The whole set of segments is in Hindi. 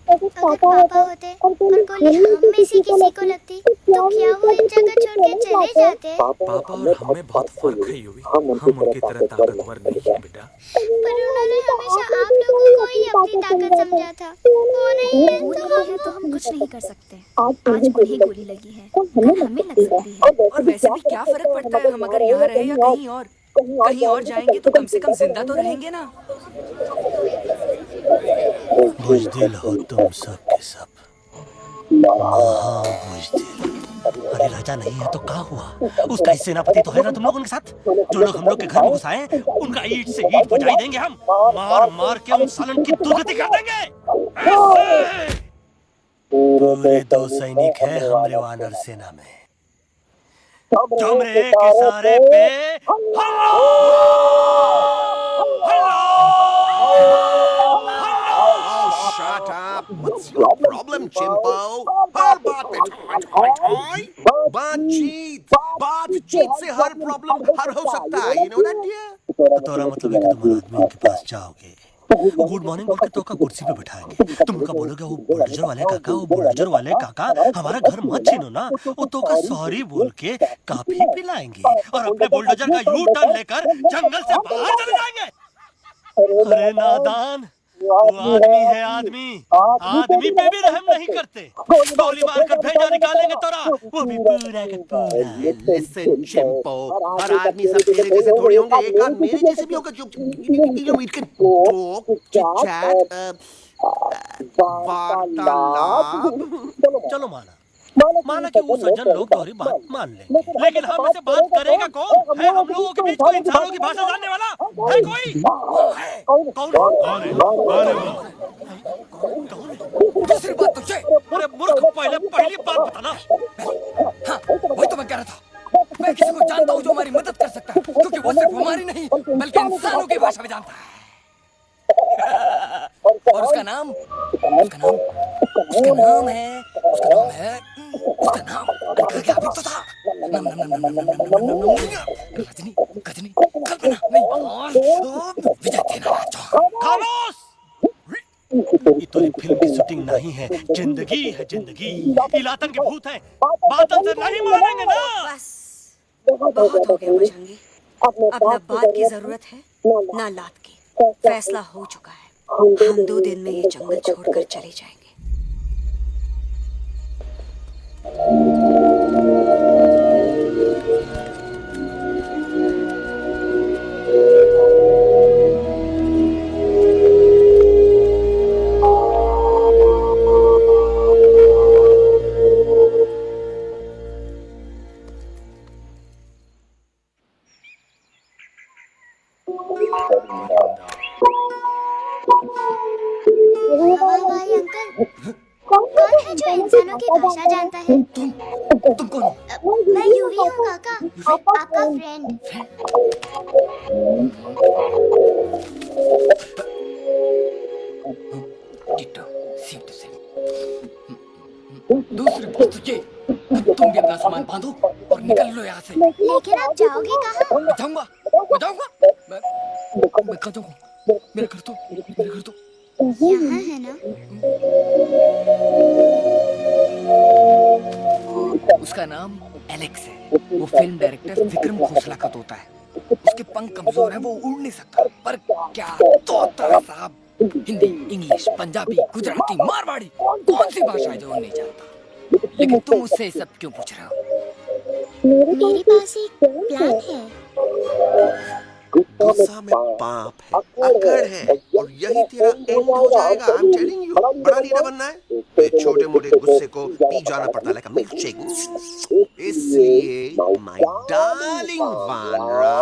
अगर पापा होते और गोली हम में से किसी को लगती तो क्या वो इस जगह छोड़ के चले जाते? पापा और हमें बहुत फर्क है यूवी। हम उनकी तरह ताकतवर नहीं है बेटा। पर उन्होंने हमेशा आप लोगों को ही अपनी ताकत समझा था। वो नहीं है तो हम कुछ नहीं कर सकते। आज उन्हें गोली लगी है, कल हमें लग सकती है। और वैसे भी क्या फर्क पड़ता है हम अगर यहाँ रहे या कहीं और जाएंगे तो कम से कम जिंदा तो रहेंगे ना। बुज़दिल हो तुम सब के सब, महाबुज़दिल। अरे राजा नहीं है तो क्या हुआ? उसका ही सेनापति तो है ना तुम लोग उनके साथ। जो लोग हम लोग के घर में घुसाए उनका ईंट से ईंट बजाई देंगे हम। मार मार के उन सालन की दुर्गति कर देंगे। पूरे 2 सैनिक हैं हमरे वानर सेना में। जमरे के सारे पे Shut up! What's your problem, Chimpo? हर बात पे ठोय बातचीत से हर प्रॉब्लम हल हो सकता है। You know that, dear? तो तोरा मतलब है कि तुम आदमी के पास जाओगे, वो गुड मॉर्निंग बोल के तो का कुर्सी पे बिठाएंगे, तुम उनका बोलोगे वो बुलडोजर वाले काका हमारा घर मत छीनो ना, वो तो का सॉरी बोल के काफी पिलाएंगे और अपने बुलडोजर का यू टर्न लेकर जंगल से बाहर चले जाएंगे। अरे नादान, वो आदमी है आदमी पे भी रहम नहीं करते। गोली मारकर भेजा निकालेंगे तोरा, वो भी पूरा का पूरा। Listen, Chimpo, हर आदमी सब तेरे जैसे थोड़ी होंगे, एक आध मेरे जैसे भी होगा। जो we can talk, chit-chat, वार्तालाप। चलो माना कि वो सज्जन लोग तुम्हारी बात मान लेंगे, लेकिन हम ऐसे बात करेगा कौन? है हम लोगों के बीच कोई इंसानों की भाषा जानने वाला है? कोई कौन है? दूसरी बात तुझे। अरे मूर्ख, पहली बात बताना। हाँ, वही तो मैं कह रहा था। मैं किसी को जानता हूँ जो हमारी मदद कर सकता है, क्योंकि वो सिर्फ हमारी नहीं बल्कि इंसानों की भाषा में जानता है। और उसका नाम है क्या भी तो था। रजनी, कल्पना नहीं, और विजय देनाराज चौहान। खामोश! ये तो एक फिल्म की शूटिंग नहीं है, जिंदगी है जिंदगी। इलातन के भूत हैं, बातों से नहीं मानेंगे ना। बस बहुत हो गया बजरंगी, अब ना बात की जरूरत है ना लात की। फैसला हो चुका है, हम 2 दिन में ये जंगल छोड़कर चले जाएंगे। भाई अंकल, कौन है जो इंसानों की भाषा जानता है? तुम कौन हो? मैं यूवी हूँ काका, आपका फ्रेंड। टिट्टो, सेम टू सेम। दूसरी बात तो ये, तुम भी अपना सामान बांधो और निकल लो यहाँ से। लेकिन आप जाओगे कहाँ? मैं जाऊंगा। मैं कहाँ जाऊंगा? मेरा घर तो यहाँ है ना? उसका नाम एलेक्स है। वो फिल्म डायरेक्टर विक्रम खोसला का तोता है। उसके पंख कमजोर है, वो उड़ नहीं सकता, पर क्या तोता है साहब। हिंदी, इंग्लिश, पंजाबी, गुजराती, मारवाड़ी, कौन सी भाषा है जो वो नहीं जानता। लेकिन तुम मुझसे सब क्यों पूछ रहे हो? मेरे पास एक प्लान है। गुस्सा में पाप है, अकड़ है, और यही तेरा एंड हो जाएगा। आई एम टेलिंग यू, बड़ा लीडर बनना है तो छोटे मोटे गुस्से को पी जाना पड़ता है, लाइक अ मिल्क शेक। इसलिए माय डार्लिंग वानरा,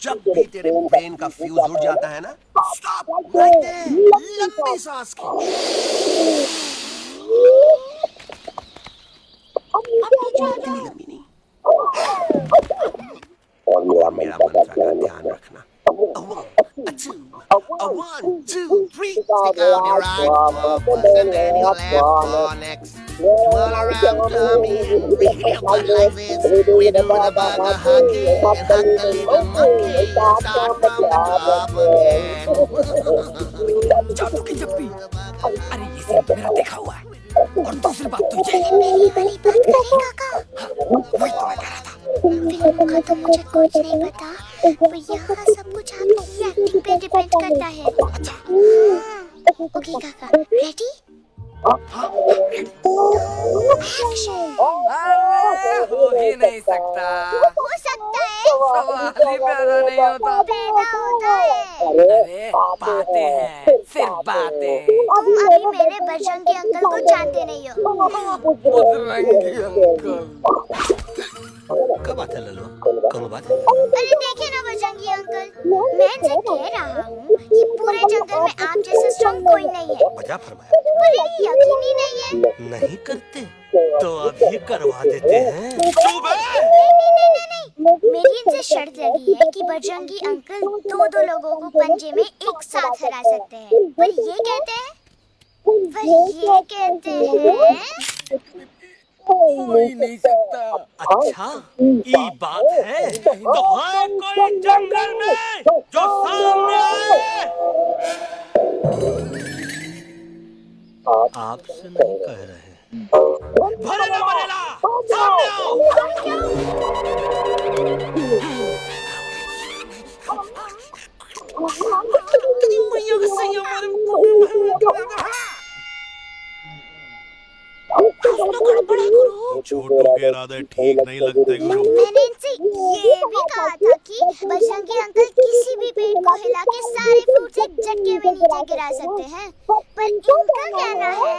जब भी तेरे ब्रेन का फ्यूज उड़ जाता है ना, स्टॉप राइट देयर, लंबी सांस खींच। लंबी नहीं, और मेरा मंत्र का ध्यान रखना। A 1, 2, 3. Stick out your right foot and then your left foot next. Twirl around tummy and wiggle your butt like this. We do the bugger huggy and hug the little monkey and start from the top again. जादू की जप्पी। अरे ये सब मेरा देखा हुआ है। और दूसरी बात तो ये, पहली वाली बात करें काका? वही तो मैं कह रहा था। फिल्म का तो मुझे कुछ नहीं पता, पर यहाँ सब कुछ आपकी एक्टिंग पे डिपेंड करता है। हाँ, ओके काका, रेडी? अरे हो ही नहीं सकता। हो सकता है। सवाल ही पैदा नहीं होता। पैदा होता है। अरे बातें हैं, सिर्फ बातें। तुम अभी मेरे बजरंगी अंकल को जानते नहीं हो। बजरंगी अंकल। क्या बात है लल्लू, कौन बात है? अरे देखिए ना बजरंगी अंकल, मैं इनसे कह रहा हूँ कि पूरे जंगल में आप जैसा स्ट्रॉन्ग कोई नहीं है। मजा फरमाया। पर ये यकीनी नहीं है। नहीं करते तो अभी करवा देते हैं। नहीं, मेरी इनसे शर्त लगी है कि बजरंगी अंकल 2-2 लोगों को पंजे में एक साथ हरा सकते हैं। पर ये कहते हैं हो ही नहीं सकता। अच्छा ये बात है, तो है कोई जंगल में जो सामने आए? आपसे नहीं कह रहे, भरेला भरेला सामने आओ। छोटू के इरादे ठीक नहीं लगते गुरु। मैंने इनसे ये भी कहा था कि बजरंगी अंकल किसी भी पेड़ को हिला के सारे फ्रूट्स एक झटके में नीचे गिरा सकते हैं, पर इनका कहना है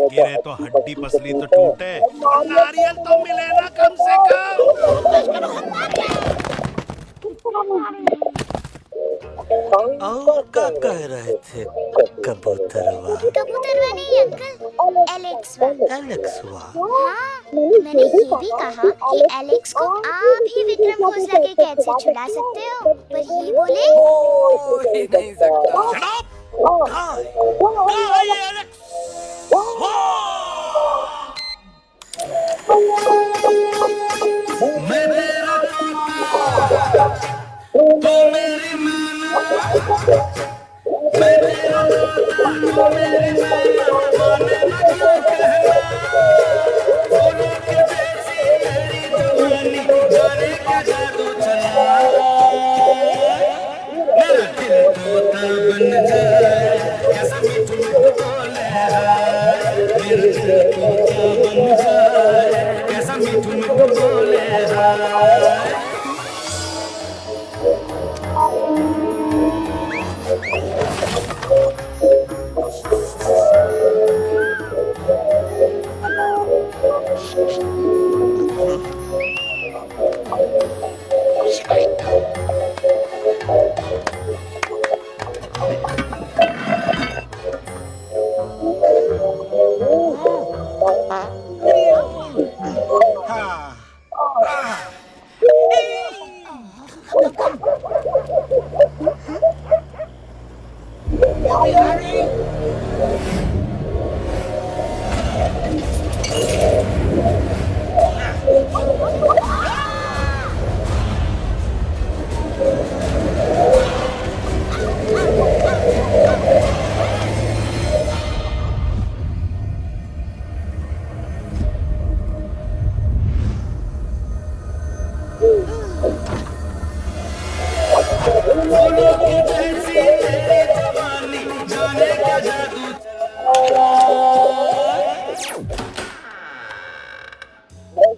गिरे तो हड्डी पसली तो टूटे, और नारियल तो मिले ना कम से कम। और क्या कह रहे थे कबूतरवा? कबूतरवा नहीं अंकल, एलेक्सवा। एलेक्सवा? हाँ, मैंने ये भी कहा कि एलेक्स को आप ही विक्रम घोषला के कैद से छुड़ा सकते हो, पर ये बोले हो ही नहीं सकता। Shut up! कहाँ है ये एलेक्स? मैं तेरा तोता, तू मेरी मैना। मैं तेरा तोता, तू मेरी मैना। माने ना क्या कहना, फूलों के जैसी तेरी जवानी, जाने क्या जादू चला। मेरा दिल तोता बन जाए, कैसा मीठू मीठू बोले हाय। मेरा दिल तोता बन जाए, कैसा मीठू मीठू बोले हाय।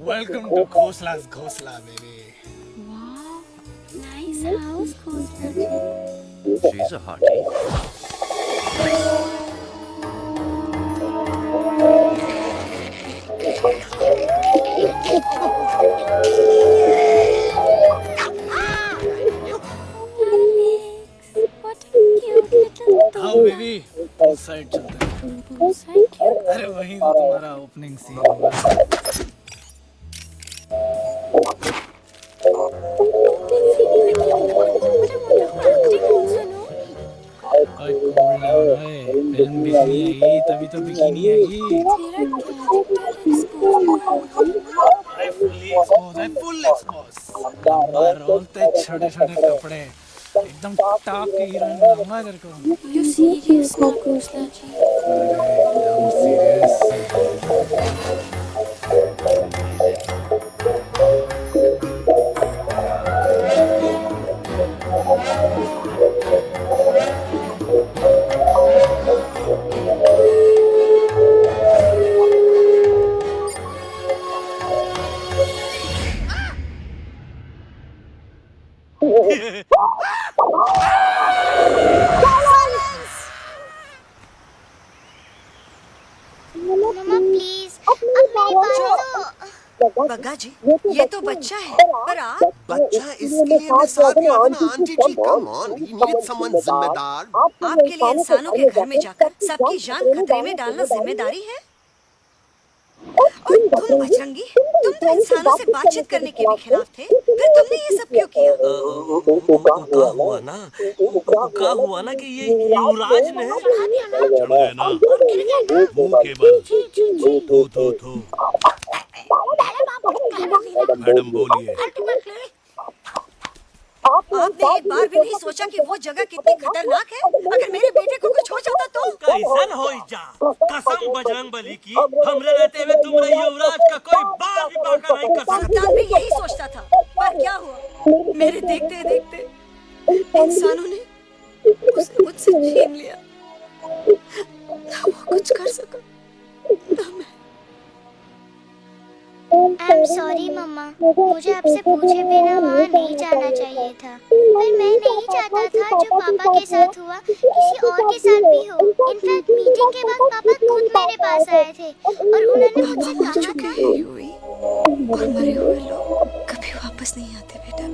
Welcome to Khosla's Khosla, baby. Wow, nice house, Khosla ji. She's a hottie. Alex, what a cute little dog. हाँ बेबी, उस साइड चलते हैं। Both side cute. अरे वही तो तुम्हारा ओपनिंग सीन होगा। फिल्म भी नहीं आई तभी तो bikini I. I full expose। लंबा रोलते छोटे छोटे कपड़े, एकदम टॉप की हीरोइन बनाऊंगा तेरे को। You serious now, Khosla ji? अरे एकदम सीरियस। मम्मा प्लीज अब मेरी बात तो बग्गा जी, ये तो बच्चा है, पर आप बच्चा इसके लिए मैं साथ ही आता ना aunty ji, come on, we need someone जिम्मेदार। आपके लिए इंसानों के घर में जाकर सबकी जान खतरे में डालना जिम्मेदारी है। और तुम बजरंगी, तुम तो इंसानों से बातचीत करने के भी खिलाफ थे, फिर तुमने ये सब क्यों किया? क्या हुआ ना कि ये युवराज ने चढ़ गए ना मुंह के बल। थू मैडम बोलिए। आपने एक बार भी नहीं सोचा कि वो जगह कितनी खतरनाक है? अगर मेरे बेटे को कुछ हो जाता तो? कैसन हो जा? कसम बजरंग बली की, हमरे रहते हुए तुमरे युवराज का कोई बाल भी बांका नहीं कर सकता। सुल्तान भी यही सोचता था, पर क्या हुआ? मेरे देखते देखते इंसानों ने उसे मुझसे छीन लिया। ना वो कुछ कर सका, ना मैं। आई एम सॉरी मम्मा, मुझे आपसे पूछे बिना वहाँ नहीं जाना चाहिए था, पर मैं नहीं चाहता था जो पापा के साथ हुआ किसी और के साथ भी हो। इनफैक्ट मीटिंग के बाद पापा खुद मेरे पास आए थे और उन्होंने मुझसे कहा था हुई और मरे हुए लोग कभी वापस नहीं आते बेटा।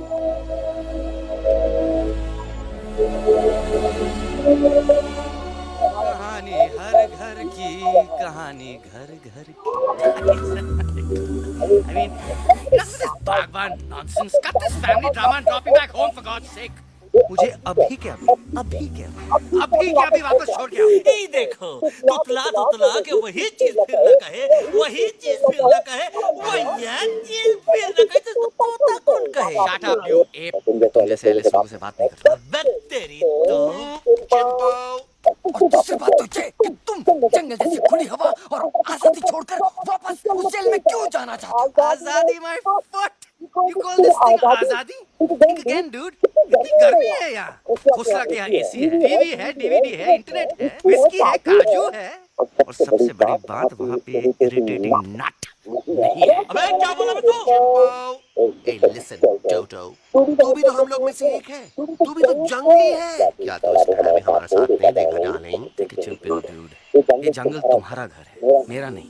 कहानी हर घर की, कहानी घर घर की। I mean, enough of this Bhagwan nonsense. Cut this family drama and drop me back home for God's sake. मुझे अभी के अभी वापस छोड़ के आओ। ये देखो, तुतला तुतला के वही चीज फिर न कहे, वही चीज फिर न कहे, वही चीज फिर न कहे, तो तोता कौन कहे? Shut up, you ape. तुम जैसे एलिस लोगों से बात नहीं करता। बे तेरी तो। और दूसरी बात तो ये कि तुम जंगल जैसी खुली हवा और आजादी छोड़कर वापस उस जेल में क्यों जाना चाहते हो? आजादी my foot. You call this thing आजादी? Think again, dude. इतनी गर्मी है यहाँ। खुसरा के यहाँ AC है, TV है, DVD है, इंटरनेट है, विस्की है, काजू है, और सबसे बड़ी बात वहाँ पे इरिटेटिंग नट नहीं है। अबे क्या बोला मैं तू? Hey, listen, Toto. तू भी तो हम लोग में से एक है। तू भी तो जंगली है। क्या तो इस ठंड में हमारा साथ दे देगा, darling? Take a chill pill, dude. ये जंगल तुम्हारा घर है, मेरा नहीं।